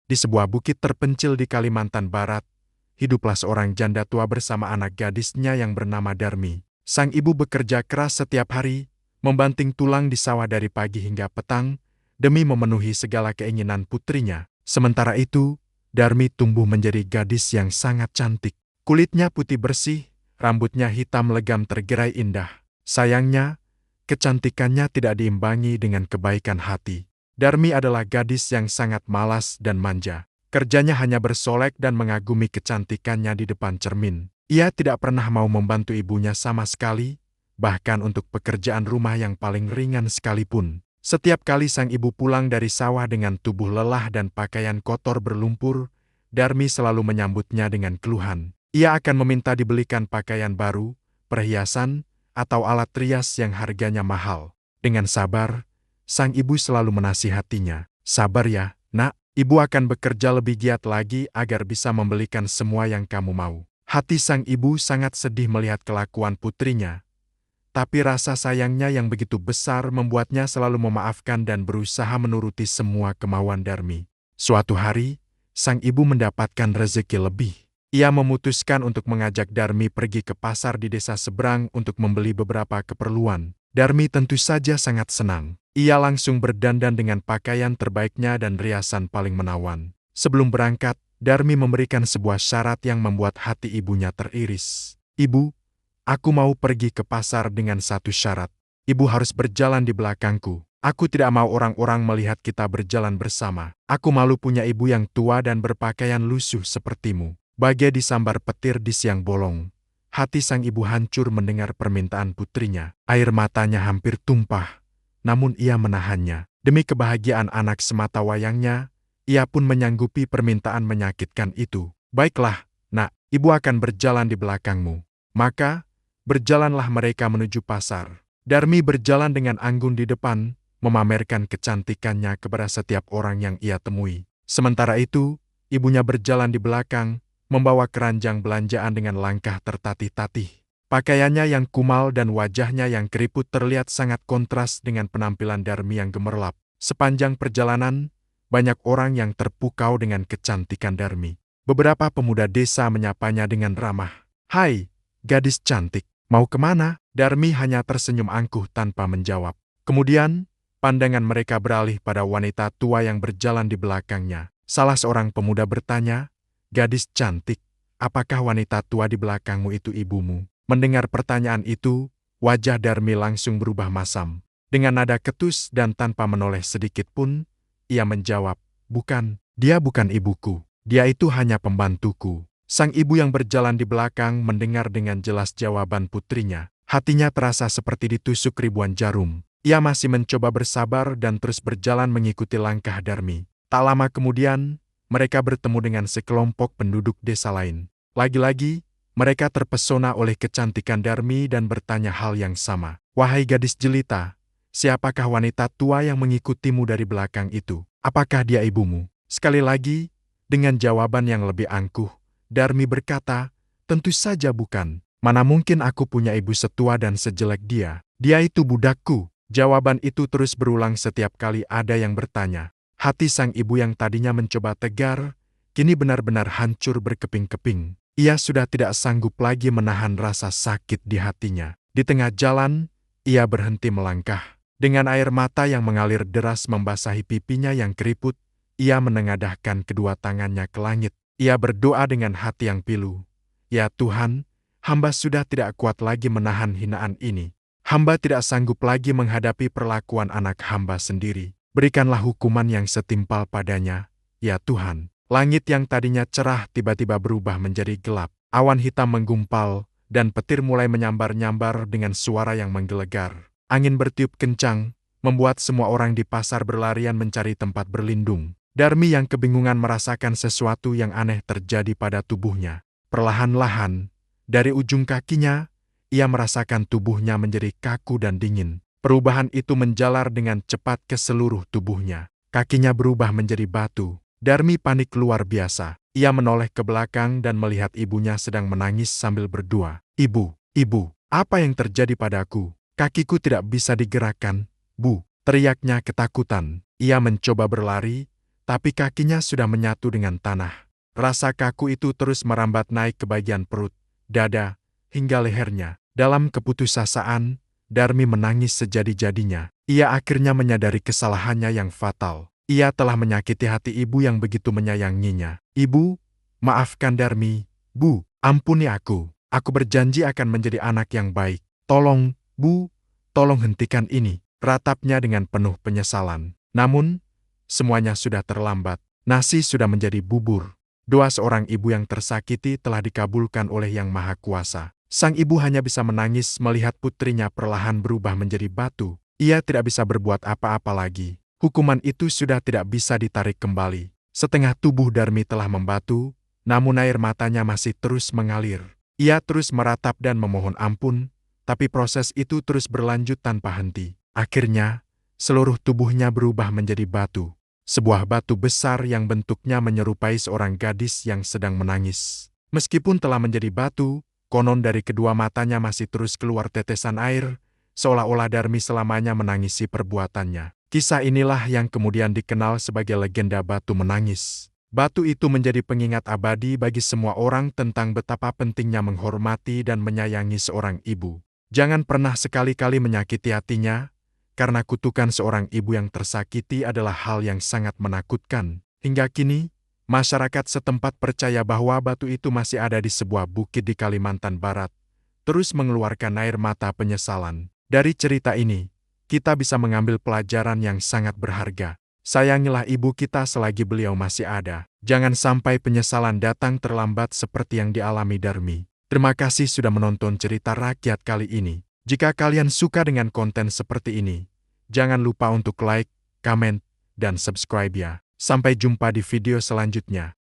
Di sebuah bukit terpencil di Kalimantan Barat, hiduplah seorang janda tua bersama anak gadisnya yang bernama Darmi. Sang ibu bekerja keras setiap hari, membanting tulang di sawah dari pagi hingga petang, demi memenuhi segala keinginan putrinya. Sementara itu, Darmi tumbuh menjadi gadis yang sangat cantik. Kulitnya putih bersih, rambutnya hitam legam tergerai indah. Sayangnya, kecantikannya tidak diimbangi dengan kebaikan hati. Darmi adalah gadis yang sangat malas dan manja. Kerjanya hanya bersolek dan mengagumi kecantikannya di depan cermin. Ia tidak pernah mau membantu ibunya sama sekali, bahkan untuk pekerjaan rumah yang paling ringan sekalipun. Setiap kali sang ibu pulang dari sawah dengan tubuh lelah dan pakaian kotor berlumpur, Darmi selalu menyambutnya dengan keluhan. Ia akan meminta dibelikan pakaian baru, perhiasan, atau alat rias yang harganya mahal. Dengan sabar, sang ibu selalu menasihatinya. Sabar ya, nak, ibu akan bekerja lebih giat lagi agar bisa membelikan semua yang kamu mau. Hati sang ibu sangat sedih melihat kelakuan putrinya, tapi rasa sayangnya yang begitu besar membuatnya selalu memaafkan dan berusaha menuruti semua kemauan Darmi. Suatu hari, sang ibu mendapatkan rezeki lebih. Ia memutuskan untuk mengajak Darmi pergi ke pasar di desa seberang untuk membeli beberapa keperluan. Darmi tentu saja sangat senang. Ia langsung berdandan dengan pakaian terbaiknya dan riasan paling menawan. Sebelum berangkat, Darmi memberikan sebuah syarat yang membuat hati ibunya teriris. "Ibu, aku mau pergi ke pasar dengan satu syarat. Ibu harus berjalan di belakangku. Aku tidak mau orang-orang melihat kita berjalan bersama. Aku malu punya ibu yang tua dan berpakaian lusuh sepertimu." Bagai disambar petir di siang bolong, hati sang ibu hancur mendengar permintaan putrinya. Air matanya hampir tumpah, namun ia menahannya. Demi kebahagiaan anak semata wayangnya, ia pun menyanggupi permintaan menyakitkan itu. "Baiklah, nak, ibu akan berjalan di belakangmu." Maka, berjalanlah mereka menuju pasar. Darmi berjalan dengan anggun di depan, memamerkan kecantikannya kepada setiap orang yang ia temui. Sementara itu, ibunya berjalan di belakang, membawa keranjang belanjaan dengan langkah tertatih-tatih. Pakaiannya yang kumal dan wajahnya yang keriput terlihat sangat kontras dengan penampilan Darmi yang gemerlap. Sepanjang perjalanan, banyak orang yang terpukau dengan kecantikan Darmi. Beberapa pemuda desa menyapanya dengan ramah. "Hai, gadis cantik, mau kemana?" Darmi hanya tersenyum angkuh tanpa menjawab. Kemudian, pandangan mereka beralih pada wanita tua yang berjalan di belakangnya. Salah seorang pemuda bertanya, "Gadis cantik, apakah wanita tua di belakangmu itu ibumu?" Mendengar pertanyaan itu, wajah Darmi langsung berubah masam. Dengan nada ketus dan tanpa menoleh sedikit pun, ia menjawab, "Bukan, dia bukan ibuku. Dia itu hanya pembantuku." Sang ibu yang berjalan di belakang mendengar dengan jelas jawaban putrinya. Hatinya terasa seperti ditusuk ribuan jarum. Ia masih mencoba bersabar dan terus berjalan mengikuti langkah Darmi. Tak lama kemudian, mereka bertemu dengan sekelompok penduduk desa lain. Lagi-lagi, mereka terpesona oleh kecantikan Darmi dan bertanya hal yang sama. "Wahai gadis jelita, siapakah wanita tua yang mengikutimu dari belakang itu? Apakah dia ibumu?" Sekali lagi, dengan jawaban yang lebih angkuh, Darmi berkata, "Tentu saja bukan. Mana mungkin aku punya ibu setua dan sejelek dia. Dia itu budakku." Jawaban itu terus berulang setiap kali ada yang bertanya. Hati sang ibu yang tadinya mencoba tegar, kini benar-benar hancur berkeping-keping. Ia sudah tidak sanggup lagi menahan rasa sakit di hatinya. Di tengah jalan, ia berhenti melangkah. Dengan air mata yang mengalir deras membasahi pipinya yang keriput, ia menengadahkan kedua tangannya ke langit. Ia berdoa dengan hati yang pilu. "Ya Tuhan, hamba sudah tidak kuat lagi menahan hinaan ini. Hamba tidak sanggup lagi menghadapi perlakuan anak hamba sendiri. Berikanlah hukuman yang setimpal padanya, ya Tuhan." Langit yang tadinya cerah tiba-tiba berubah menjadi gelap. Awan hitam menggumpal, dan petir mulai menyambar-nyambar dengan suara yang menggelegar. Angin bertiup kencang, membuat semua orang di pasar berlarian mencari tempat berlindung. Darmi yang kebingungan merasakan sesuatu yang aneh terjadi pada tubuhnya. Perlahan-lahan, dari ujung kakinya, ia merasakan tubuhnya menjadi kaku dan dingin. Perubahan itu menjalar dengan cepat ke seluruh tubuhnya. Kakinya berubah menjadi batu. Darmi panik luar biasa. Ia menoleh ke belakang dan melihat ibunya sedang menangis sambil berdoa. "Ibu, ibu, apa yang terjadi padaku? Kakiku tidak bisa digerakkan, Bu." Teriaknya ketakutan. Ia mencoba berlari, tapi kakinya sudah menyatu dengan tanah. Rasa kaku itu terus merambat naik ke bagian perut, dada, hingga lehernya. Dalam keputusasaan, Darmi menangis sejadi-jadinya. Ia akhirnya menyadari kesalahannya yang fatal. Ia telah menyakiti hati ibu yang begitu menyayanginya. "Ibu, maafkan Darmi. Bu, ampuni aku. Aku berjanji akan menjadi anak yang baik. Tolong, Bu, tolong hentikan ini," ratapnya dengan penuh penyesalan. Namun, semuanya sudah terlambat. Nasi sudah menjadi bubur. Doa seorang ibu yang tersakiti telah dikabulkan oleh Yang Maha Kuasa. Sang ibu hanya bisa menangis melihat putrinya perlahan berubah menjadi batu. Ia tidak bisa berbuat apa-apa lagi. Hukuman itu sudah tidak bisa ditarik kembali. Setengah tubuh Darmi telah membatu, namun air matanya masih terus mengalir. Ia terus meratap dan memohon ampun, tapi proses itu terus berlanjut tanpa henti. Akhirnya, seluruh tubuhnya berubah menjadi batu. Sebuah batu besar yang bentuknya menyerupai seorang gadis yang sedang menangis. Meskipun telah menjadi batu, konon dari kedua matanya masih terus keluar tetesan air, seolah-olah Darmi selamanya menangisi perbuatannya. Kisah inilah yang kemudian dikenal sebagai legenda batu menangis. Batu itu menjadi pengingat abadi bagi semua orang tentang betapa pentingnya menghormati dan menyayangi seorang ibu. Jangan pernah sekali-kali menyakiti hatinya, karena kutukan seorang ibu yang tersakiti adalah hal yang sangat menakutkan. Hingga kini, masyarakat setempat percaya bahwa batu itu masih ada di sebuah bukit di Kalimantan Barat, terus mengeluarkan air mata penyesalan. Dari cerita ini, kita bisa mengambil pelajaran yang sangat berharga. Sayangilah ibu kita selagi beliau masih ada. Jangan sampai penyesalan datang terlambat seperti yang dialami Darmi. Terima kasih sudah menonton cerita rakyat kali ini. Jika kalian suka dengan konten seperti ini, jangan lupa untuk like, komen, dan subscribe ya. Sampai jumpa di video selanjutnya.